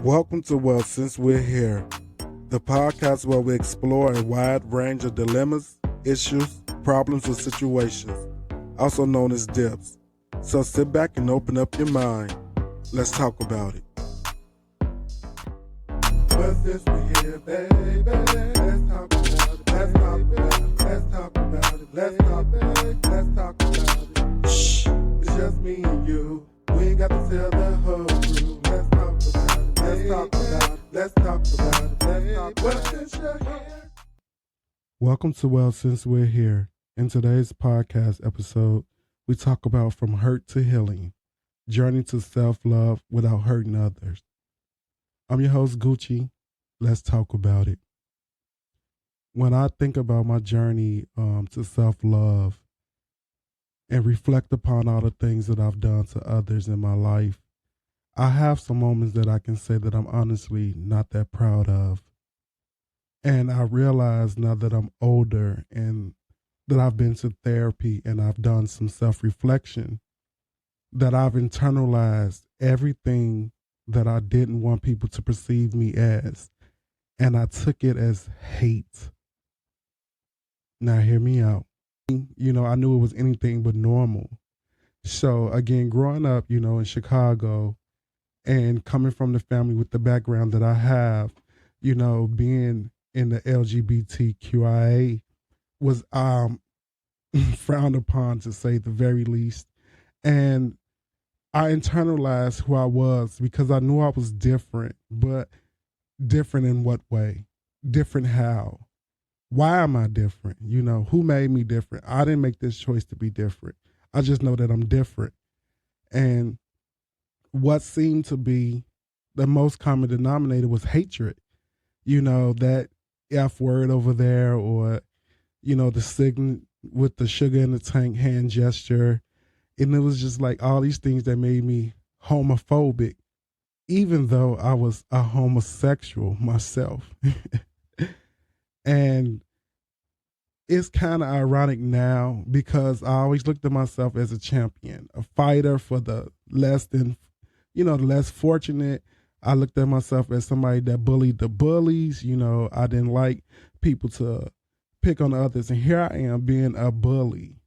Welcome to Well Since We're Here, the podcast where we explore a wide range of dilemmas, issues, problems, or situations, also known as dips. So sit back and open up your mind. Let's talk about it. Well, since we're here, baby, let's talk about it. Let's talk about it. Let's talk about it. Let's talk about it. Let's talk about it. Shh, it's just me and you. We ain't got to tell the whole crew. Let's talk about it. Let's talk about it. Let's talk about it. Let's talk about it. Well, since you're here. Welcome to Well Since We're Here. In today's podcast episode, we talk about from hurt to healing, journey to self-love without hurting others. I'm your host, Gucci. Let's talk about it. When I think about my journey to self-love and reflect upon all the things that I've done to others in my life, I have some moments that I can say that I'm honestly not that proud of. And I realize now that I'm older and that I've been to therapy and I've done some self-reflection, that I've internalized everything that I didn't want people to perceive me as. And I took it as hate. Now hear me out. You know, I knew it was anything but normal. So again, growing up, in Chicago and coming from the family with the background that I have, being in the LGBTQIA was frowned upon, to say the very least. And I internalized who I was because I knew I was different, but different in what way? Different how? Why am I different? Who made me different? I didn't make this choice to be different. I just know that I'm different. And what seemed to be the most common denominator was hatred. That F word over there, or, the sign with the sugar in the tank hand gesture. And it was just like all these things that made me homophobic, even though I was a homosexual myself. And it's kind of ironic now because I always looked at myself as a champion, a fighter for the less than, the less fortunate. I looked at myself as somebody that bullied the bullies. I didn't like people to pick on others. And here I am being a bully.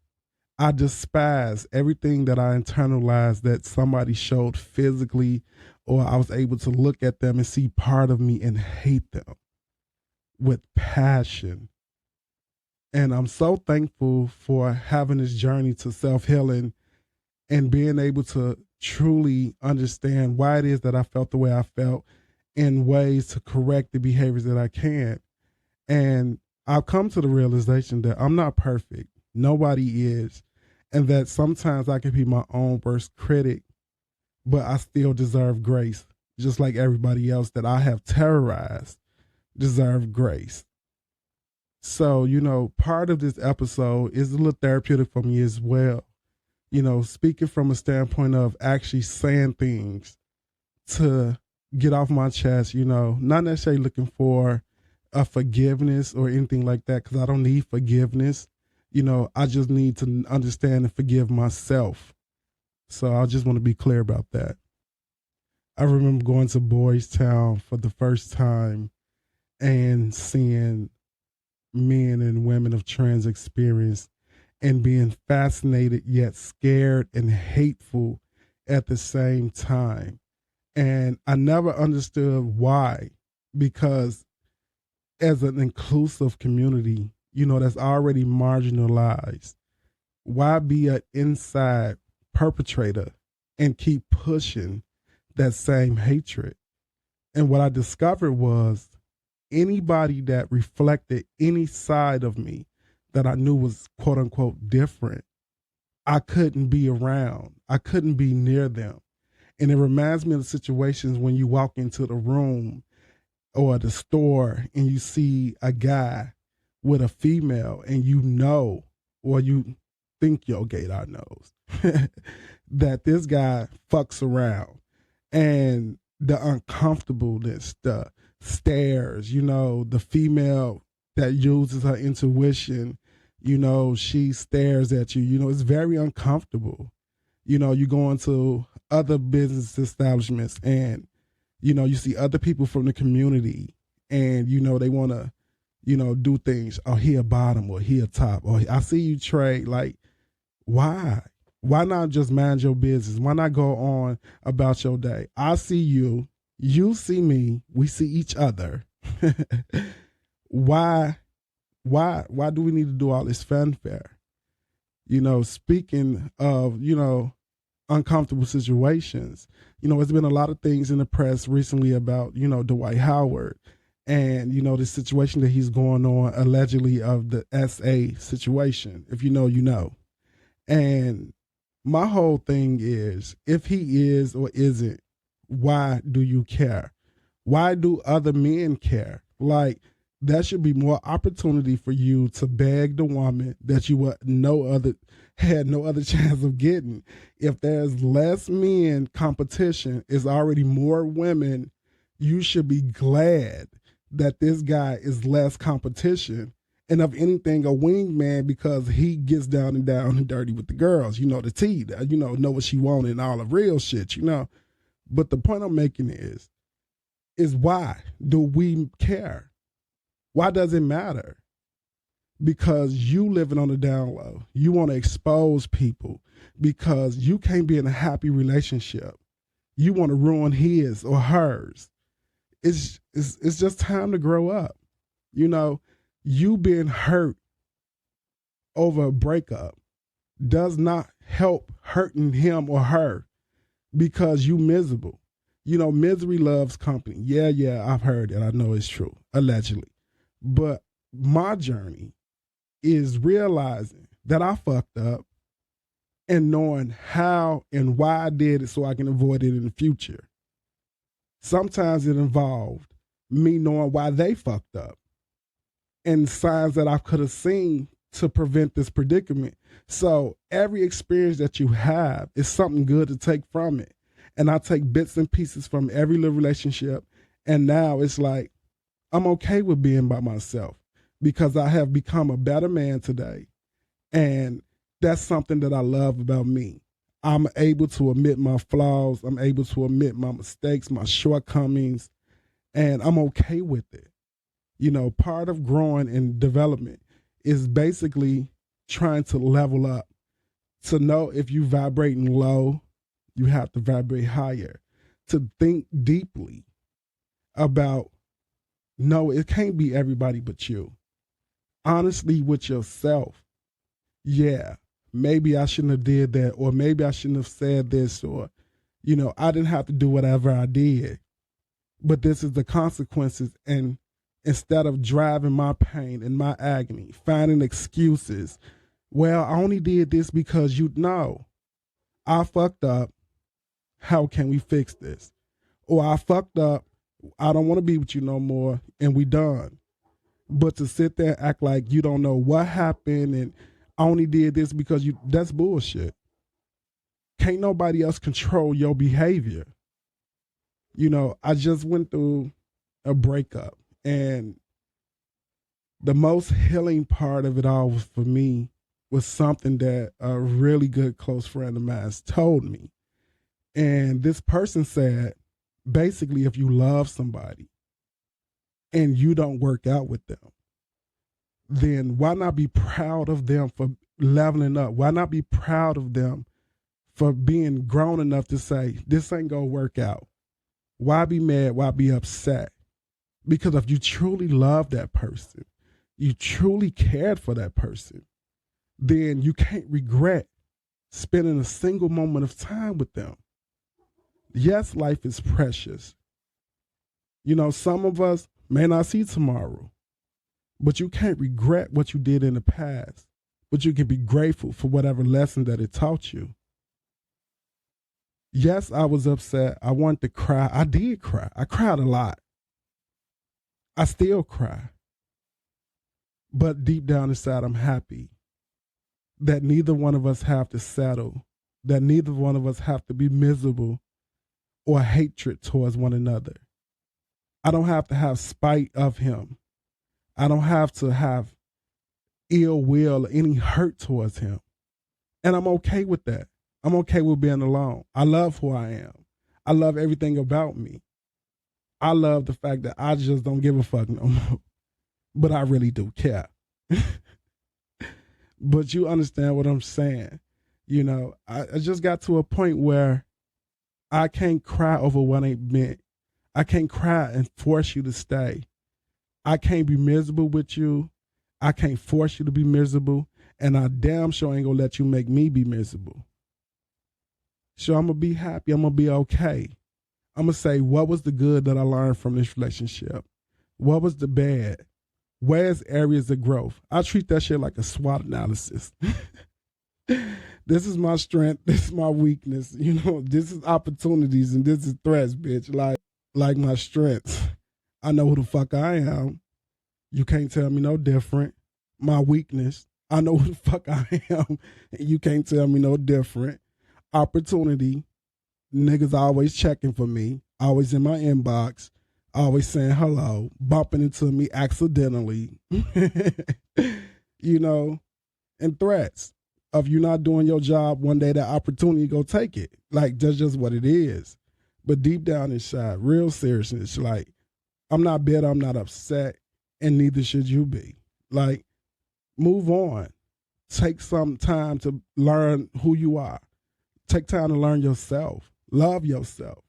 I despise everything that I internalized that somebody showed physically, or I was able to look at them and see part of me and hate them with passion. And I'm so thankful for having this journey to self-healing and being able to truly understand why it is that I felt the way I felt, in ways to correct the behaviors that I can. And I've come to the realization that I'm not perfect. Nobody is. And that sometimes I can be my own worst critic, but I still deserve grace, just like everybody else that I have terrorized deserve grace. So, part of this episode is a little therapeutic for me as well. Speaking from a standpoint of actually saying things to get off my chest, not necessarily looking for a forgiveness or anything like that, because I don't need forgiveness. I just need to understand and forgive myself. So I just want to be clear about that. I remember going to Boys Town for the first time and seeing men and women of trans experience and being fascinated yet scared and hateful at the same time. And I never understood why, because as an inclusive community, that's already marginalized, why be an inside perpetrator and keep pushing that same hatred? And what I discovered was anybody that reflected any side of me that I knew was quote unquote different, I couldn't be around. I couldn't be near them. And it reminds me of the situations when you walk into the room or the store and you see a guy with a female and or you think your gaydar knows that this guy fucks around, and the uncomfortableness, the stares, the female that uses her intuition, she stares at you, it's very uncomfortable. You go into other business establishments and You see other people from the community, and they want to, do things. Oh, he a bottom or he a top. Or I see you trade. Like, why? Why not just mind your business? Why not go on about your day? I see you. You see me. We see each other. Why? Why do we need to do all this fanfare? Speaking of, uncomfortable situations, it's been a lot of things in the press recently about, Dwight Howard and, the situation that he's going on allegedly of the SA situation. If you know, you know. And my whole thing is, if he is or isn't, why do you care? Why do other men care? Like, there should be more opportunity for you to beg the woman that you had no other chance of getting. If there's less men competition, is already more women, you should be glad that this guy is less competition. And of anything, a wingman, because he gets down and dirty with the girls, the tea, know what she wanted and all the real shit, But the point I'm making is why do we care? Why does it matter? Because you living on the down low. You want to expose people because you can't be in a happy relationship. You want to ruin his or hers. It's just time to grow up. You being hurt over a breakup does not help hurting him or her because you miserable. Misery loves company. Yeah, I've heard it. I know it's true, allegedly. But my journey is realizing that I fucked up and knowing how and why I did it so I can avoid it in the future. Sometimes it involved me knowing why they fucked up and signs that I could have seen to prevent this predicament. So every experience that you have is something good to take from it. And I take bits and pieces from every little relationship. And now it's like, I'm okay with being by myself because I have become a better man today. And that's something that I love about me. I'm able to admit my flaws. I'm able to admit my mistakes, my shortcomings, and I'm okay with it. Part of growing and development is basically trying to level up. To know if you vibrating low, you have to vibrate higher. To think deeply about, no, it can't be everybody but you. Honestly with yourself. Yeah, maybe I shouldn't have did that, or maybe I shouldn't have said this, or, I didn't have to do whatever I did. But this is the consequences. And instead of driving my pain and my agony, finding excuses, well, I only did this because I fucked up. How can we fix this? Or I fucked up. I don't want to be with you no more, and we done. But to sit there and act like you don't know what happened and I only did this because that's bullshit. Can't nobody else control your behavior. I just went through a breakup, and the most healing part of it all was, for me, was something that a really good close friend of mine told me. And this person said, basically, if you love somebody and you don't work out with them, then why not be proud of them for leveling up? Why not be proud of them for being grown enough to say, this ain't gonna work out? Why be mad? Why be upset? Because if you truly love that person, you truly cared for that person, then you can't regret spending a single moment of time with them. Yes, life is precious. Some of us may not see tomorrow, but you can't regret what you did in the past, but you can be grateful for whatever lesson that it taught you. Yes, I was upset. I wanted to cry. I did cry. I cried a lot. I still cry. But deep down inside, I'm happy that neither one of us have to settle, that neither one of us have to be miserable or hatred towards one another. I don't have to have spite of him. I don't have to have ill will or any hurt towards him. And I'm okay with that. I'm okay with being alone. I love who I am. I love everything about me. I love the fact that I just don't give a fuck no more. But I really do care. But you understand what I'm saying. I just got to a point where I can't cry over what ain't meant. I can't cry and force you to stay. I can't be miserable with you. I can't force you to be miserable. And I damn sure ain't gonna let you make me be miserable. So I'm gonna be happy. I'm gonna be okay. I'm gonna say, what was the good that I learned from this relationship? What was the bad? Where's areas of growth? I treat that shit like a SWOT analysis. This is my strength. This is my weakness. This is opportunities and this is threats, bitch. Like my strengths. I know who the fuck I am. You can't tell me no different. My weakness. I know who the fuck I am. You can't tell me no different. Opportunity. Niggas always checking for me. Always in my inbox. Always saying hello. Bumping into me accidentally. And threats of you not doing your job one day, that opportunity, go take it. Like, that's just what it is. But deep down inside, real seriousness, like, I'm not bitter, I'm not upset, and neither should you be. Like, move on. Take some time to learn who you are. Take time to learn yourself. Love yourself.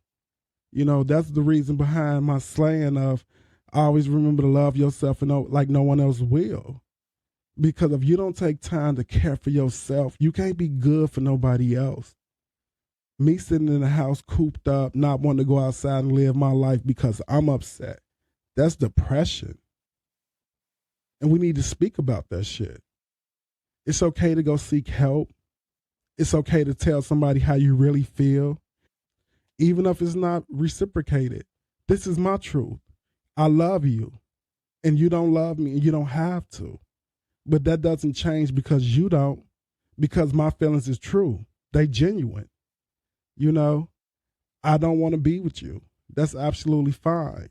That's the reason behind my slaying of, I always remember to love yourself and like no one else will. Because if you don't take time to care for yourself, you can't be good for nobody else. Me sitting in the house cooped up, not wanting to go outside and live my life because I'm upset. That's depression. And we need to speak about that shit. It's okay to go seek help. It's okay to tell somebody how you really feel. Even if it's not reciprocated. This is my truth. I love you. And you don't love me and you don't have to. But that doesn't change because you don't. Because my feelings is true. They genuine. I don't want to be with you. That's absolutely fine.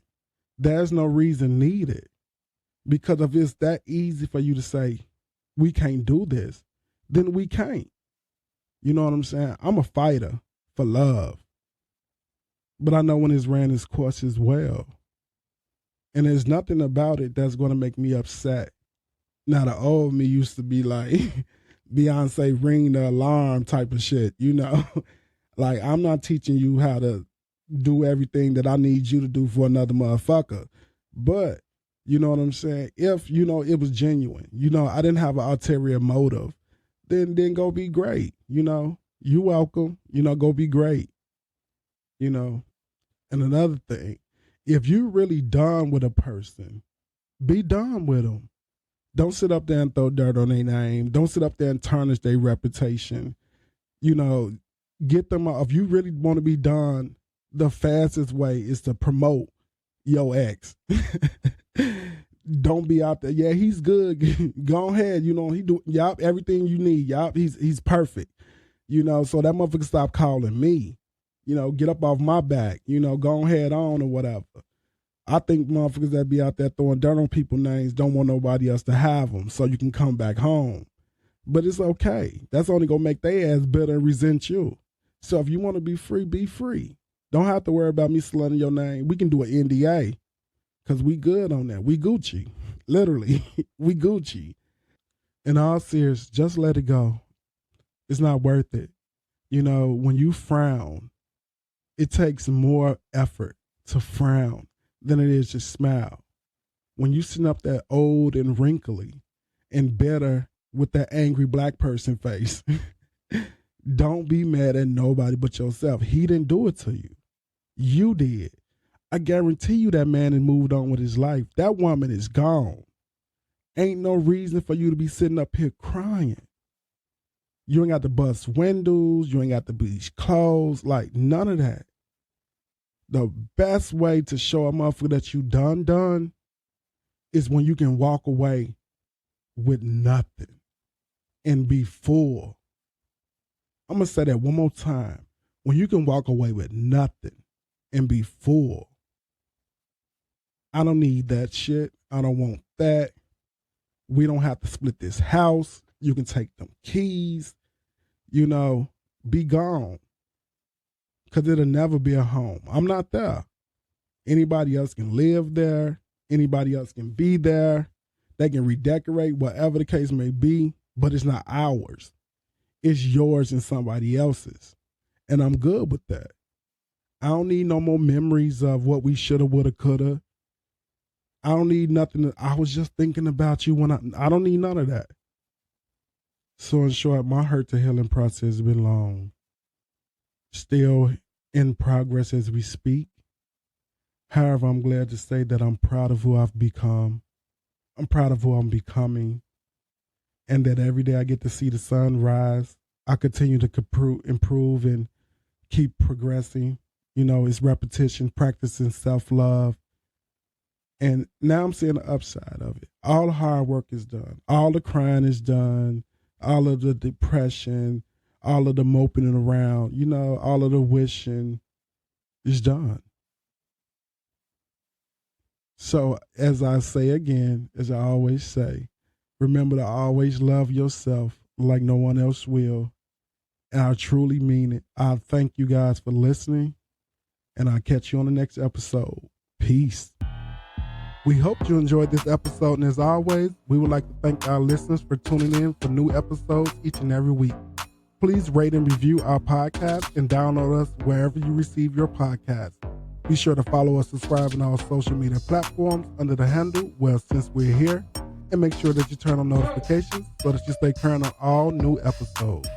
There's no reason needed. Because if it's that easy for you to say, we can't do this, then we can't. You know what I'm saying? I'm a fighter for love. But I know when it's ran its course as well. And there's nothing about it that's going to make me upset. Now, the old me used to be like, Beyonce ring the alarm type of shit, Like, I'm not teaching you how to do everything that I need you to do for another motherfucker. But, you know what I'm saying? If, it was genuine, I didn't have an ulterior motive, then go be great, You welcome, go be great, And another thing, if you really done with a person, be done with them. Don't sit up there and throw dirt on their name. Don't sit up there and tarnish their reputation. Get them out. If you really want to be done, the fastest way is to promote your ex. Don't be out there. Yeah, he's good. Go ahead. He do everything you need. He's perfect. So that motherfucker stop calling me. Get up off my back. Go ahead on or whatever. I think motherfuckers that be out there throwing dirt on people's names don't want nobody else to have them so you can come back home. But it's okay. That's only going to make their ass bitter and resent you. So if you want to be free, be free. Don't have to worry about me slandering your name. We can do an NDA because we good on that. We Gucci. Literally, we Gucci. In all seriousness, just let it go. It's not worth it. When you frown, it takes more effort to frown than it is to smile. When you sit up that old and wrinkly and bitter with that angry black person face, don't be mad at nobody but yourself. He didn't do it to you. You did. I guarantee you that man has moved on with his life. That woman is gone. Ain't no reason for you to be sitting up here crying. You ain't got to bust windows. You ain't got to bleach clothes. Like, none of that. The best way to show a motherfucker that you done is when you can walk away with nothing and be full. I'm going to say that one more time. When you can walk away with nothing and be full. I don't need that shit. I don't want that. We don't have to split this house. You can take them keys. Be gone. Because it'll never be a home. I'm not there. Anybody else can live there. Anybody else can be there. They can redecorate, whatever the case may be, but it's not ours. It's yours and somebody else's. And I'm good with that. I don't need no more memories of what we shoulda, woulda, coulda. I don't need nothing. I was just thinking about you when I don't need none of that. So in short, my hurt to healing process has been long. Still in progress as we speak. However, I'm glad to say that I'm proud of who I've become. I'm proud of who I'm becoming. And that every day I get to see the sun rise. I continue to improve and keep progressing. It's repetition, practicing self-love. And now I'm seeing the upside of it. All the hard work is done. All the crying is done. All of the depression, all of the moping around, all of the wishing is done. So as I say again, as I always say, remember to always love yourself like no one else will. And I truly mean it. I thank you guys for listening. And I'll catch you on the next episode. Peace. We hope you enjoyed this episode. And as always, we would like to thank our listeners for tuning in for new episodes each and every week. Please rate and review our podcast and download us wherever you receive your podcast. Be sure to follow or subscribe on our social media platforms under the handle Well Since We're Here. And make sure that you turn on notifications so that you stay current on all new episodes.